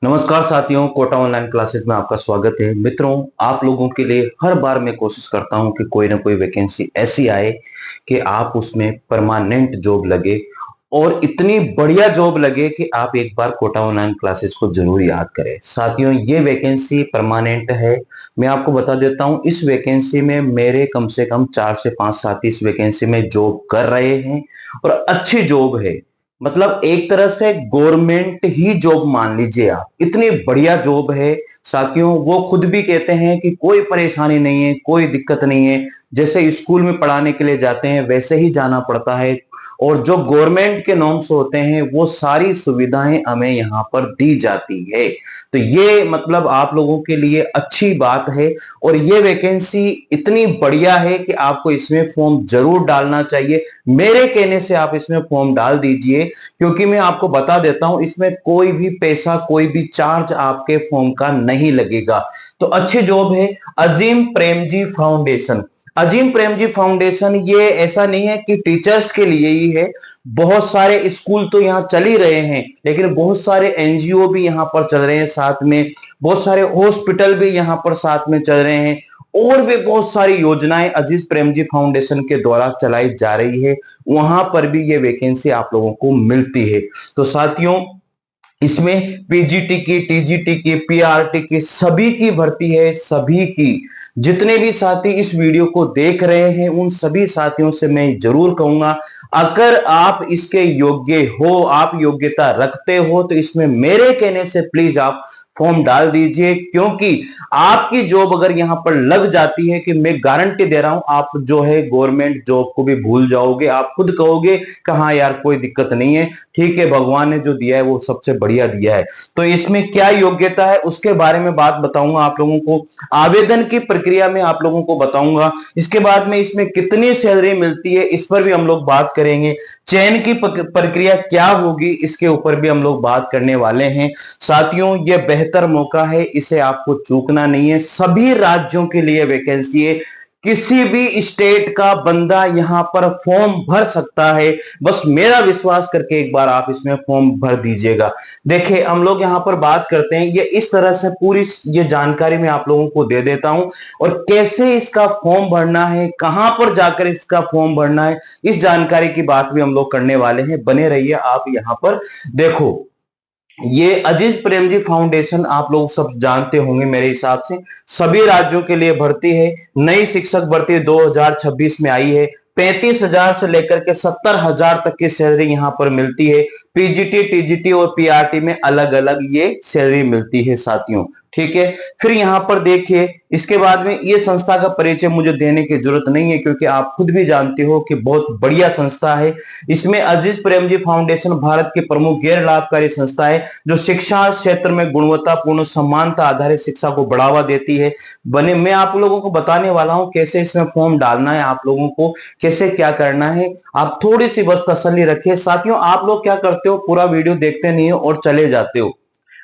नमस्कार साथियों, Kota online classes में आपका स्वागत है। मित्रों, आप लोगों के लिए हर बार मैं कोशिश करता हूं कि कोई ना कोई वैकेंसी ऐसी आए कि आप उसमें परमानेंट जॉब लगे और इतनी बढ़िया जॉब लगे कि आप एक बार कोटा ऑनलाइन क्लासेस को जरूर याद करें। साथियों, ये वैकेंसी परमानेंट है। मैं आपको बता देता हूं, इस वैकेंसी में मेरे कम से कम 4 से 5 साथी इस वैकेंसी में जॉब कर रहे हैं और अच्छी जॉब है। मतलब एक तरह से गवर्नमेंट ही जॉब मान लीजिए आप, इतनी बढ़िया जॉब है। साथियों, वो खुद भी कहते हैं कि कोई परेशानी नहीं है, कोई दिक्कत नहीं है। जैसे स्कूल में पढ़ाने के लिए जाते हैं वैसे ही जाना पड़ता है और जो गवर्नमेंट के नॉर्म्स होते हैं वो सारी सुविधाएं हमें यहाँ पर दी जाती है। तो ये मतलब आप लोगों के लिए अच्छी बात है और ये वैकेंसी इतनी बढ़िया है कि आपको इसमें फॉर्म जरूर डालना चाहिए। मेरे कहने से आप इसमें फॉर्म डाल दीजिए, क्योंकि मैं आपको बता देता हूं इसमें कोई भी पैसा, कोई भी चार्ज आपके फॉर्म का नहीं लगेगा। तो अच्छी जॉब है। अजीम प्रेमजी फाउंडेशन। अजीम प्रेमजी फाउंडेशन ये ऐसा नहीं है कि टीचर्स के लिए ही है। बहुत सारे स्कूल तो यहाँ चल ही रहे हैं, लेकिन बहुत सारे एनजीओ भी यहाँ पर चल रहे हैं साथ में। बहुत सारे हॉस्पिटल भी यहाँ पर साथ में चल रहे हैं और भी बहुत सारी योजनाएं अजीज प्रेमजी फाउंडेशन के द्वारा चलाई जा रही है। वहां पर भी ये वैकेंसी आप लोगों को मिलती है। तो साथियों, इसमें पीजीटी की, टीजीटी की, पीआरटी की, सभी की भर्ती है। सभी की, जितने भी साथी इस वीडियो को देख रहे हैं उन सभी साथियों से मैं जरूर कहूंगा, अगर आप इसके योग्य हो, आप योग्यता रखते हो, तो इसमें मेरे कहने से प्लीज आप फॉर्म डाल दीजिए। क्योंकि आपकी जॉब अगर यहां पर लग जाती है, कि मैं गारंटी दे रहा हूं, आप जो है गवर्नमेंट जॉब को भी भूल जाओगे। आप खुद कहोगे कि हाँ यार, कोई दिक्कत नहीं है, ठीक है, भगवान ने जो दिया है वो सबसे बढ़िया दिया है। तो इसमें क्या योग्यता है उसके बारे में बात बताऊंगा आप लोगों को। आवेदन की प्रक्रिया में आप लोगों को बताऊंगा। इसके बाद में इसमें कितनी सैलरी मिलती है इस पर भी हम लोग बात करेंगे। चयन की प्रक्रिया क्या होगी इसके ऊपर भी हम लोग बात करने वाले हैं। साथियों, यह बेहतर मौका है, इसे आपको चूकना नहीं है। सभी राज्यों के लिए वैकेंसी है। किसी भी स्टेट का बंदा यहां पर फॉर्म भर सकता है। बस मेरा विश्वास करके एक बार आप इसमें फॉर्म भर दीजिएगा। देखिए, हम लोग यहां पर बात करते हैं, ये इस तरह से पूरी ये जानकारी मैं आप लोगों को दे देता हूं और कैसे इसका फॉर्म भरना है, कहां पर जाकर इसका फॉर्म भरना है, इस जानकारी की बात भी हम लोग करने वाले हैं। बने रहिए आप यहां पर। देखो, ये अजीज प्रेमजी फाउंडेशन आप लोग सब जानते होंगे मेरे हिसाब से, सभी राज्यों के लिए भर्ती है। नई शिक्षक भर्ती 2026 में आई है। 35,000 से लेकर के 70,000 तक की सैलरी यहां पर मिलती है। पीजीटी, टीजीटी और पीआरटी में अलग अलग ये सैलरी मिलती है साथियों। ठीक है, फिर यहां पर देखिए, इसके बाद में ये संस्था का परिचय मुझे देने की जरूरत नहीं है, क्योंकि आप खुद भी जानते हो कि बहुत बढ़िया संस्था है। इसमें अजीज प्रेमजी फाउंडेशन भारत की प्रमुख गैर लाभकारी संस्था है, जो शिक्षा क्षेत्र में गुणवत्तापूर्ण समानता आधारित शिक्षा को बढ़ावा देती है। बने मैं आप लोगों को बताने वाला हूं कैसे इसमें फॉर्म डालना है, आप लोगों को कैसे क्या करना है। आप थोड़ी सी बस तसल्ली रखिए। साथियों, आप लोग क्या करते हो, पूरा वीडियो देखते नहीं हो और चले जाते हो।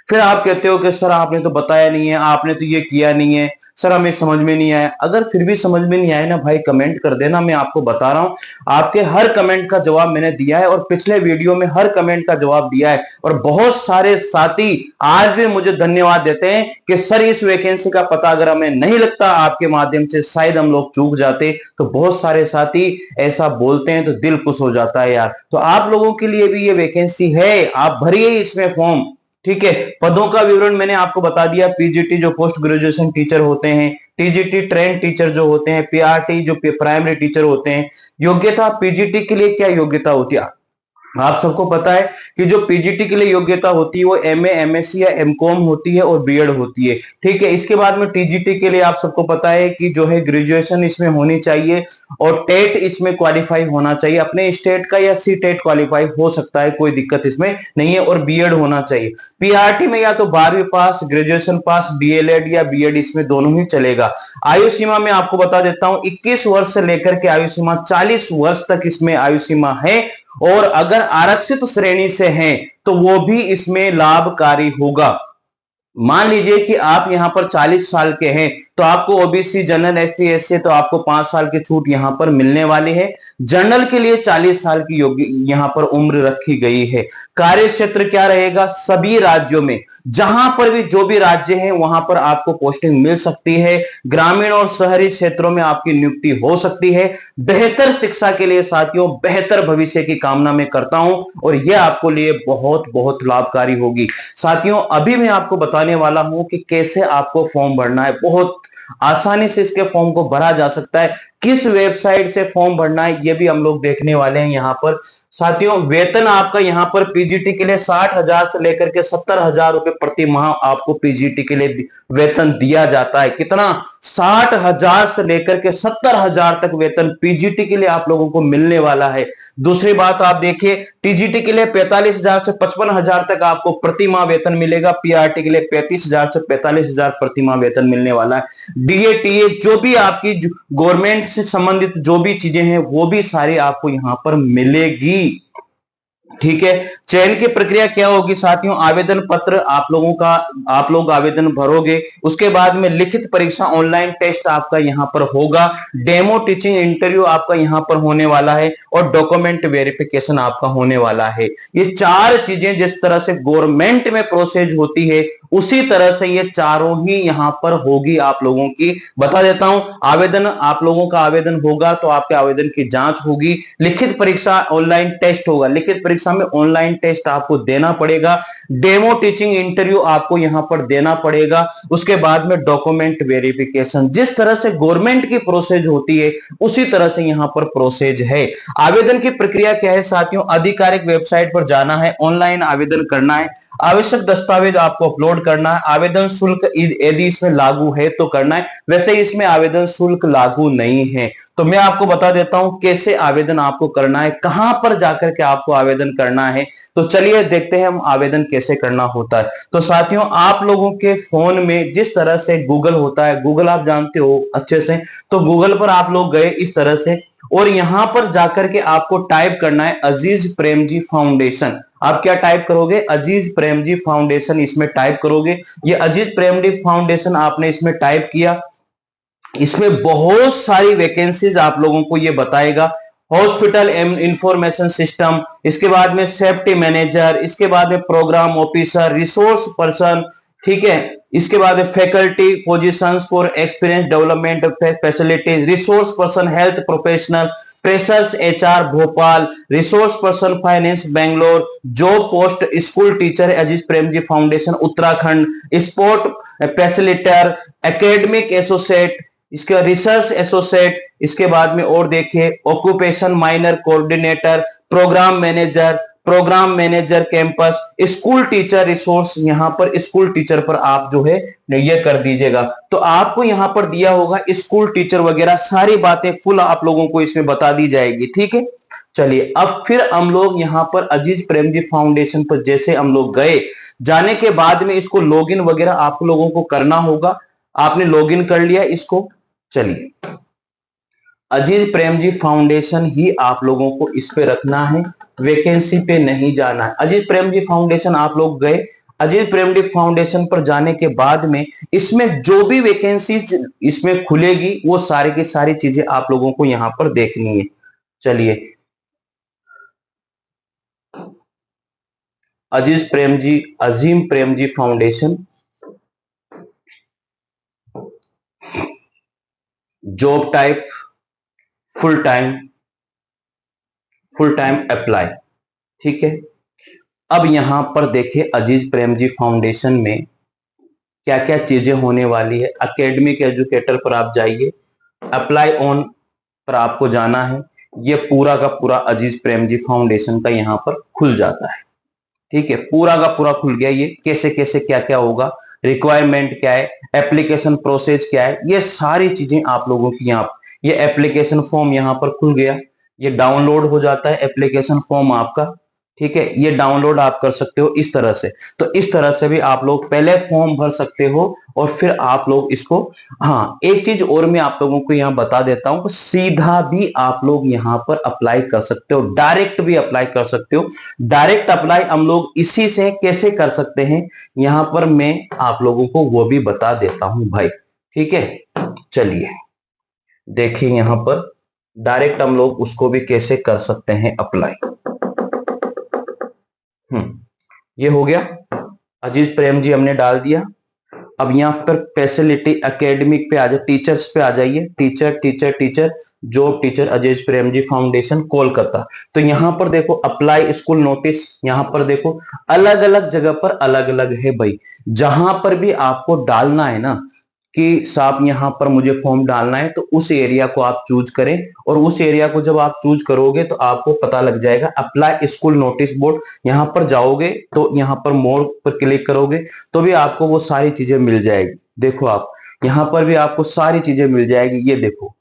फिर आप कहते हो कि सर आपने तो बताया नहीं है, आपने तो ये किया नहीं है, सर हमें समझ में नहीं आया। अगर फिर भी समझ में नहीं आया ना भाई, कमेंट कर देना, मैं आपको बता रहा हूं। आपके हर कमेंट का जवाब मैंने दिया है और पिछले वीडियो में हर कमेंट का जवाब दिया है। और बहुत सारे साथी आज भी मुझे धन्यवाद देते हैं कि सर इस वैकेंसी का पता अगर हमें नहीं लगता आपके माध्यम से शायद हम लोग चूक जाते। तो बहुत सारे साथी ऐसा बोलते हैं तो दिल खुश हो जाता है यार। तो आप लोगों के लिए भी ये वैकेंसी है, आप भरिए इसमें फॉर्म। ठीक है, पदों का विवरण मैंने आपको बता दिया। पीजीटी जो पोस्ट ग्रेजुएशन टीचर होते हैं, टीजीटी ट्रेंड टीचर जो होते हैं, पीआरटी जो प्राइमरी टीचर होते हैं। योग्यता पीजीटी के लिए क्या योग्यता होती है, आप सबको पता है कि जो पीजीटी के लिए योग्यता होती है वो एमए, एमएससी या एमकॉम होती है और बीएड होती है। ठीक है, इसके बाद में टीजीटी के लिए आप सबको पता है कि जो है ग्रेजुएशन इसमें होनी चाहिए और टेट इसमें क्वालिफाई होना चाहिए, अपने स्टेट का या सी टेट क्वालिफाई हो सकता है, कोई दिक्कत इसमें नहीं है, और बीएड होना चाहिए। पीआरटी में या तो 12वीं पास, ग्रेजुएशन पास, डीएलएड या बीएड, इसमें दोनों ही चलेगा। आयु सीमा में आपको बता देता हूं, 21 वर्ष से लेकर के आयु सीमा 40 वर्ष तक इसमें आयु सीमा है। और अगर आरक्षित श्रेणी से हैं तो वो भी इसमें लाभकारी होगा। मान लीजिए कि आप यहां पर 40 साल के हैं तो तो आपको ओबीसी, जनरल, एसटी, एससी तो आपको 5 साल की छूट यहां पर मिलने वाली है। जनरल के लिए 40 साल की योग्य यहां पर उम्र रखी गई है। कार्य क्षेत्र क्या रहेगा, सभी राज्यों में जहां पर भी जो भी राज्य है वहां पर आपको पोस्टिंग मिल सकती है। ग्रामीण और शहरी क्षेत्रों में आपकी नियुक्ति हो सकती है। बेहतर शिक्षा के लिए साथियों, बेहतर भविष्य की कामना मैं करता हूं और यह आपको लिए बहुत बहुत लाभकारी होगी। साथियों अभी मैं आपको बताने वाला हूं कि कैसे आपको फॉर्म भरना है। बहुत आसानी से इसके फॉर्म को भरा जा सकता है। किस वेबसाइट से फॉर्म भरना है ये भी हम लोग देखने वाले हैं यहां पर। साथियों वेतन आपका यहां पर पीजीटी के लिए 60,000 से लेकर के 70,000 रुपए प्रति माह आपको पीजीटी के लिए वेतन दिया जाता है। कितना, 60,000 से लेकर के 70,000 तक वेतन पीजीटी के लिए आप लोगों को मिलने वाला है। दूसरी बात आप देखिए, टीजीटी के लिए 45,000 से 55,000 तक आपको प्रति माह वेतन मिलेगा। पीआरटी के लिए 35,000 से 45,000 प्रति माह वेतन मिलने वाला है। डीए टीए जो भी आपकी गवर्नमेंट से संबंधित जो भी चीजें हैं वो भी सारी आपको यहां पर मिलेगी। ठीक है, चयन की प्रक्रिया क्या होगी साथियों, आवेदन पत्र आप लोग आवेदन भरोगे, उसके बाद में लिखित परीक्षा ऑनलाइन टेस्ट आपका यहां पर होगा, डेमो टीचिंग इंटरव्यू आपका यहां पर होने वाला है और डॉक्यूमेंट वेरिफिकेशन आपका होने वाला है। ये चार चीजें जिस तरह से गवर्नमेंट में प्रोसेस होती है उसी तरह से ये चारों ही यहां पर होगी आप लोगों की। बता देता हूं, आवेदन आप लोगों का आवेदन होगा तो आपके आवेदन की जांच होगी, लिखित परीक्षा ऑनलाइन टेस्ट होगा, लिखित परीक्षा में ऑनलाइन टेस्ट आपको देना पड़ेगा, डेमो टीचिंग इंटरव्यू आपको यहां पर देना पड़ेगा, उसके बाद में डॉक्यूमेंट वेरिफिकेशन। जिस तरह से गवर्नमेंट की प्रोसेस होती है उसी तरह से यहां पर प्रोसेस है। आवेदन की प्रक्रिया क्या है साथियों, आधिकारिक वेबसाइट पर जाना है, ऑनलाइन आवेदन करना है, आवश्यक दस्तावेज आपको अपलोड करना है, आवेदन शुल्क यदि इसमें लागू है तो करना है, वैसे इसमें आवेदन शुल्क लागू नहीं है। तो मैं आपको बता देता हूं कैसे आवेदन आपको करना है, कहां पर जाकर के आपको आवेदन करना है। तो चलिए देखते हैं हम आवेदन कैसे करना होता है। तो साथियों आप लोगों के फोन में जिस तरह से गूगल होता है, गूगल आप जानते हो अच्छे से, तो गूगल पर आप लोग गए इस तरह से और यहां पर जाकर के आपको टाइप करना है अजीज प्रेमजी फाउंडेशन। आप क्या टाइप करोगे, अजीज प्रेमजी फाउंडेशन इसमें टाइप करोगे। ये अजीज प्रेमजी फाउंडेशन आपने इसमें टाइप किया, इसमें बहुत सारी वैकेंसीज आप लोगों को ये बताएगा। हॉस्पिटल इंफॉर्मेशन सिस्टम, इसके बाद में सेफ्टी मैनेजर, इसके बाद में प्रोग्राम ऑफिसर, रिसोर्स पर्सन, ठीक है, इसके बाद faculty positions for experience development facilities, resource person health professional, pressures HR Bhopal, resource person finance Bangalore, job post school teacher Azim Premji foundation Uttarakhand, sport facilitator, academic associate, इसके रिसर्च एसोसिएट, इसके बाद में और देखिए occupation minor coordinator, program manager campus, school teacher resource, यहां पर school teacher पर आप जो है ये कर दीजिएगा। तो आपको यहां पर दिया होगा स्कूल टीचर वगैरह सारी बातें फुल आप लोगों को इसमें बता दी जाएगी। ठीक है, चलिए अब फिर हम लोग यहां पर अजीज प्रेमजी फाउंडेशन पर जैसे हम लोग गए, जाने के बाद में इसको लॉगिन वगैरह आप लोगों को करना होगा। आपने लॉगिन कर लिया इसको, चलिए अजीज प्रेमजी फाउंडेशन ही आप लोगों को इस पे रखना है, वैकेंसी पे नहीं जाना है। अजीज प्रेमजी फाउंडेशन आप लोग गए, अजीज प्रेमजी फाउंडेशन पर जाने के बाद में इसमें जो भी वैकेंसी इसमें खुलेगी वो सारी की सारी चीजें आप लोगों को यहां पर देखनी है। चलिए Azim Premji foundation, job type full time apply, ठीक है। अब यहां पर देखिए अजीज प्रेमजी फाउंडेशन में क्या क्या चीजें होने वाली है। एकेडमिक एजुकेटर पर आप जाइए, अप्लाई ऑन पर आपको जाना है। ये पूरा का पूरा अजीज प्रेमजी फाउंडेशन का यहां पर खुल जाता है। ठीक है, पूरा का पूरा खुल गया। ये कैसे कैसे क्या क्या होगा, रिक्वायरमेंट क्या है, एप्लीकेशन प्रोसेस क्या है, ये सारी चीजें आप लोगों की यहाँ। ये एप्लीकेशन फॉर्म यहाँ पर खुल गया, ये डाउनलोड हो जाता है एप्लीकेशन फॉर्म आपका। ठीक है, ये डाउनलोड आप कर सकते हो इस तरह से। तो इस तरह से भी आप लोग पहले फॉर्म भर सकते हो और फिर आप लोग इसको, हाँ एक चीज और मैं आप लोगों को यहाँ बता देता हूं, सीधा भी आप लोग यहाँ पर अप्लाई कर सकते हो, डायरेक्ट भी अप्लाई कर सकते हो। डायरेक्ट अप्लाई हम लोग इसी से कैसे कर सकते हैं, यहां पर मैं आप लोगों को वो भी बता देता हूं भाई। ठीक है, चलिए देखिए यहां पर डायरेक्ट हम लोग उसको भी कैसे कर सकते हैं अप्लाई। ये हो गया, अजीज प्रेम जी हमने डाल दिया। अब यहाँ पर फैसिलिटी एकेडमिक पे आ जाए, टीचर्स पे आ जाइए, teacher teacher teacher job teacher Azim Premji foundation Kolkata. तो यहाँ पर देखो अप्लाई स्कूल नोटिस, यहाँ पर देखो अलग अलग जगह पर अलग अलग है भाई। जहां पर भी आपको डालना है ना कि साहब यहाँ पर मुझे फॉर्म डालना है, तो उस एरिया को आप चूज करें। और उस एरिया को जब आप चूज करोगे तो आपको पता लग जाएगा अप्लाई स्कूल नोटिस बोर्ड। यहाँ पर जाओगे तो यहाँ पर मोर पर क्लिक करोगे तो भी आपको वो सारी चीजें मिल जाएगी। देखो आप यहाँ पर भी आपको सारी चीजें मिल जाएगी। ये देखो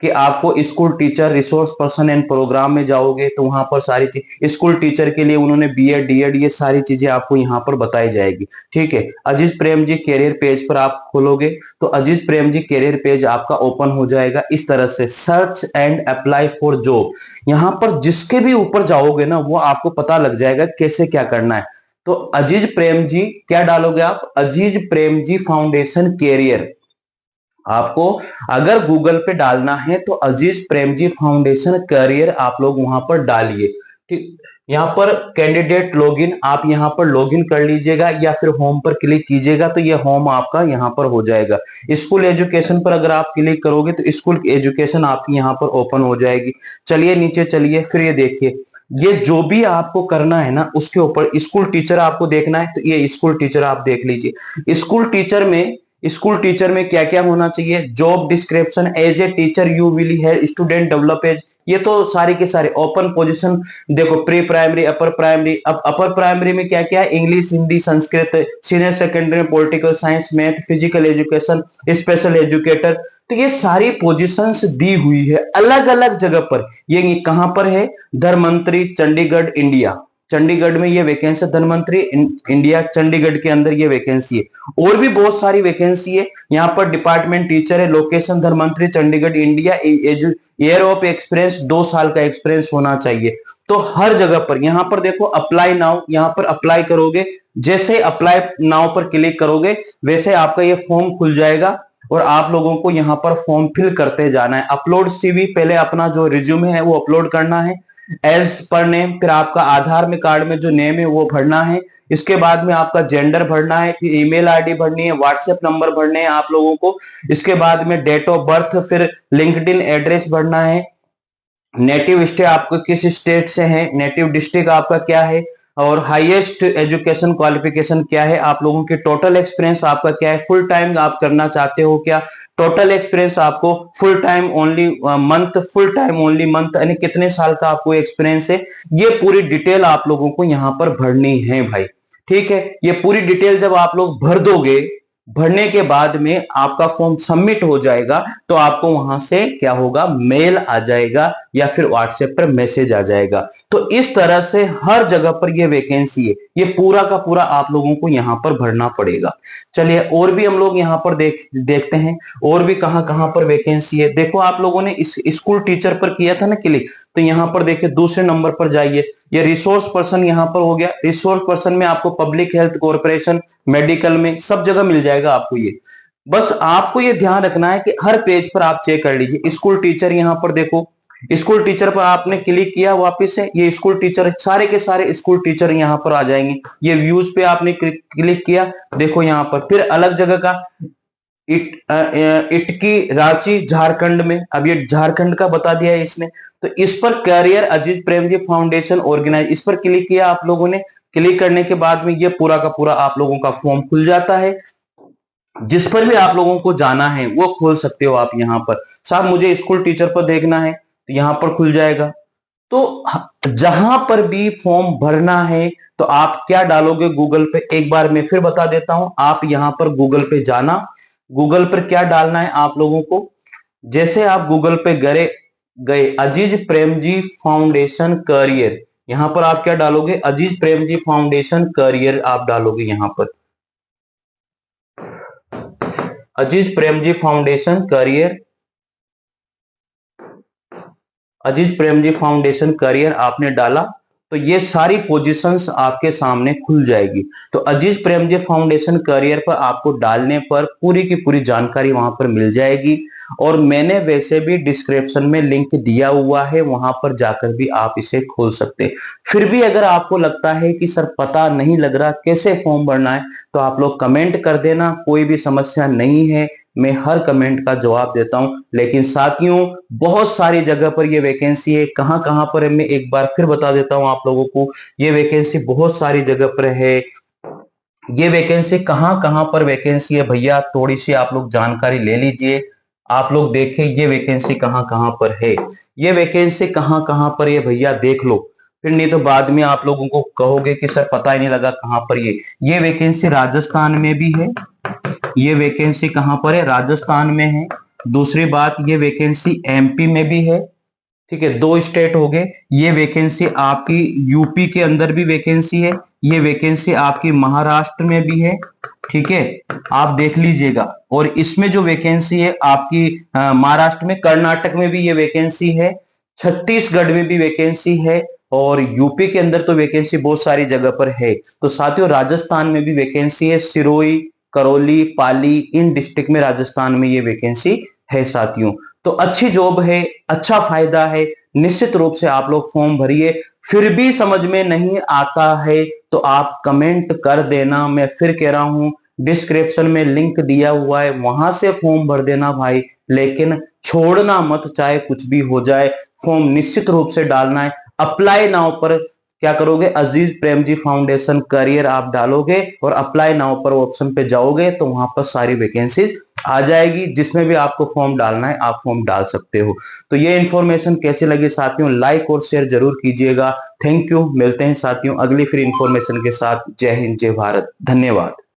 कि आपको school teacher resource person and program में जाओगे तो वहां पर सारी चीज स्कूल टीचर के लिए उन्होंने बीएड डीएड ये सारी चीजें आपको यहाँ पर बताई जाएगी। ठीक है, अजीज प्रेम जी कैरियर पेज पर आप खोलोगे तो अजीज प्रेम जी कैरियर पेज आपका ओपन हो जाएगा इस तरह से, search and apply for job. यहाँ पर जिसके भी ऊपर जाओगे ना वो आपको पता लग जाएगा कैसे क्या करना है। तो अजीज प्रेम जी क्या डालोगे आप, अजीज प्रेम जी फाउंडेशन कैरियर। आपको अगर गूगल पे डालना है तो अजीज प्रेमजी फाउंडेशन करियर आप लोग वहां पर डालिए। ठीक, यहाँ पर कैंडिडेट लॉगिन, आप यहाँ पर लॉगिन कर लीजिएगा या फिर होम पर क्लिक कीजिएगा तो ये होम आपका यहाँ पर हो जाएगा। स्कूल एजुकेशन पर अगर आप क्लिक करोगे तो स्कूल एजुकेशन आपकी यहाँ पर ओपन हो जाएगी। चलिए नीचे चलिए, फिर ये देखिए ये जो भी आपको करना है ना उसके ऊपर स्कूल टीचर आपको देखना है तो ये स्कूल टीचर आप देख लीजिए। स्कूल टीचर में क्या क्या होना चाहिए, job description, as a teacher you will है स्टूडेंट डेवलप एज, ये तो सारे के सारे ओपन पोजीशन। देखो प्री प्राइमरी अपर प्राइमरी, अब अपर प्राइमरी में क्या क्या है, English Hindi Sanskrit, senior secondary में political science math physical education special educator. तो ये सारी पोजीशंस दी हुई है अलग अलग जगह पर। ये कहां पर है, धर्मंतरी चंडीगढ़ इंडिया, चंडीगढ़ में ये वैकेंसी, धनवंतरी इंडिया चंडीगढ़ के अंदर ये वैकेंसी है। और भी बहुत सारी वैकेंसी है यहाँ पर, डिपार्टमेंट टीचर है, location Dhanvantari Chandigarh India, year of experience 2 साल का एक्सपीरियंस होना चाहिए। तो हर जगह पर यहाँ पर देखो अप्लाई नाउ, यहाँ पर अप्लाई करोगे, जैसे अप्लाई नाउ पर क्लिक करोगे वैसे आपका ये फॉर्म खुल जाएगा और आप लोगों को यहाँ पर फॉर्म फिल करते जाना है। अपलोड सीवी, पहले अपना जो रिज्यूमे है वो अपलोड करना है एज पर नेम, फिर आपका आधार में कार्ड में जो नेम है वो भरना है। इसके बाद में आपका जेंडर भरना है, फिर ईमेल आईडी भरनी है, व्हाट्सएप नंबर भरने हैं आप लोगों को। इसके बाद में डेट ऑफ बर्थ, फिर लिंक्डइन एड्रेस भरना है, नेटिव स्टेट आपको किस स्टेट से है, नेटिव डिस्ट्रिक्ट आपका क्या है, और हाईएस्ट एजुकेशन क्वालिफिकेशन क्या है आप लोगों की, टोटल एक्सपीरियंस आपका क्या है, फुल टाइम आप करना चाहते हो क्या, टोटल एक्सपीरियंस आपको full time only month, full time only month, यानी कितने साल का आपको एक्सपीरियंस है। ये पूरी डिटेल आप लोगों को यहाँ पर भरनी है भाई। ठीक है, ये पूरी डिटेल जब आप लोग भर दोगे, भरने के बाद में आपका फॉर्म सबमिट हो जाएगा तो आपको वहां से क्या होगा, मेल आ जाएगा या फिर व्हाट्सएप पर मैसेज आ जाएगा। तो इस तरह से हर जगह पर ये वैकेंसी है, ये पूरा का पूरा आप लोगों को यहाँ पर भरना पड़ेगा। चलिए और भी हम लोग यहाँ पर देखते हैं और भी कहां कहां पर वैकेंसी है। देखो आप लोगों ने इस स्कूल टीचर पर किया था ना क्लिक, तो यहाँ पर देखिए दूसरे नंबर पर जाइए, ये रिसोर्स पर्सन यहाँ पर हो गया। रिसोर्स पर्सन में आपको पब्लिक हेल्थ कॉर्पोरेशन, मेडिकल में सब जगह मिल जाएगा आपको ये। बस आपको ये ध्यान रखना है कि हर पेज पर आप चेक कर लीजिए। स्कूल टीचर यहाँ पर देखो, स्कूल टीचर पर आपने क्लिक किया, वापस से ये स्कूल टीचर, सारे के सारे स्कूल टीचर यहाँ पर आ जाएंगे। ये व्यूज पे आपने क्लिक किया, देखो यहाँ पर फिर अलग जगह का इटकी रांची झारखंड में, अब ये झारखंड का बता दिया है इसने। तो इस पर करियर अजीज प्रेमजी फाउंडेशन ऑर्गेनाइज, इस पर क्लिक किया आप लोगों ने। क्लिक करने के बाद में ये पूरा का पूरा आप लोगों का फॉर्म खुल जाता है। जिस पर भी आप लोगों को जाना है वो खोल सकते हो आप यहाँ पर। साहब मुझे स्कूल टीचर पर देखना है तो यहाँ पर खुल जाएगा। तो जहां पर भी फॉर्म भरना है तो आप क्या डालोगे गूगल पे, एक बार मैं फिर बता देता हूं। आप यहां पर गूगल पे जाना, गूगल पर क्या डालना है आप लोगों को, जैसे आप गूगल पे गए अजीज प्रेमजी फाउंडेशन करियर, यहां पर आप क्या डालोगे, अजीज प्रेमजी फाउंडेशन करियर आप डालोगे यहां पर, अजीज प्रेमजी फाउंडेशन करियर, अजीज प्रेमजी फाउंडेशन करियर आपने डाला। तो ये सारी पोजीशंस आपके सामने खुल जाएगी। तो अजीज प्रेमजी फाउंडेशन करियर पर आपको डालने पर पूरी की पूरी जानकारी वहां पर मिल जाएगी। और मैंने वैसे भी डिस्क्रिप्शन में लिंक दिया हुआ है, वहां पर जाकर भी आप इसे खोल सकते हैं। फिर भी अगर आपको लगता है कि सर पता नहीं लग रहा कैसे फॉर्म भरना है, तो आप लोग कमेंट कर देना, कोई भी समस्या नहीं है, मैं हर कमेंट का जवाब देता हूं। लेकिन साथियों, बहुत सारी जगह पर ये वैकेंसी है, कहां कहां पर है मैं एक बार फिर बता देता हूं आप लोगों को। ये वैकेंसी बहुत सारी जगह पर है। ये वैकेंसी कहां कहां पर वैकेंसी है भैया, थोड़ी सी आप लोग जानकारी ले लीजिए। आप लोग देखें ये वैकेंसी कहां कहां पर है, ये वैकेंसी कहां कहां पर है भैया, देख लो। फिर नहीं तो बाद में आप लोगों को कहोगे कि सर पता ही नहीं लगा कहां पर ये वैकेंसी राजस्थान में भी है। ये वैकेंसी कहां पर है, राजस्थान में है। दूसरी बात, ये वैकेंसी एमपी में भी है। ठीक है, दो स्टेट हो गए। ये वैकेंसी आपकी यूपी के अंदर भी वैकेंसी है, ये वैकेंसी आपकी महाराष्ट्र में भी है। ठीक है, आप देख लीजिएगा। और इसमें जो वैकेंसी है आपकी महाराष्ट्र में, कर्नाटक में भी ये वैकेंसी है, छत्तीसगढ़ में भी वैकेंसी है, और यूपी के अंदर तो वैकेंसी बहुत सारी जगह पर है। तो साथियों, राजस्थान में भी वैकेंसी है, सिरोही, करौली, पाली, इन डिस्ट्रिक्ट में राजस्थान में ये वैकेंसी है साथियों। तो अच्छी जॉब है, अच्छा फायदा है, निश्चित रूप से आप लोग फॉर्म भरिए। फिर भी समझ में नहीं आता है तो आप कमेंट कर देना। मैं फिर कह रहा हूं, डिस्क्रिप्शन में लिंक दिया हुआ है, वहां से फॉर्म भर देना भाई। लेकिन छोड़ना मत, चाहे कुछ भी हो जाए, फॉर्म निश्चित रूप से डालना है। अप्लाई नाउ पर क्या करोगे, अजीज प्रेमजी फाउंडेशन करियर आप डालोगे और अप्लाई नाउ पर ऑप्शन पे जाओगे, तो वहां पर सारी वैकेंसीज आ जाएगी। जिसमें भी आपको फॉर्म डालना है आप फॉर्म डाल सकते हो। तो ये इंफॉर्मेशन कैसी लगी साथियों, लाइक और शेयर जरूर कीजिएगा। थैंक यू, मिलते हैं साथियों अगली फिर इंफॉर्मेशन के साथ। जय हिंद, जय भारत, धन्यवाद।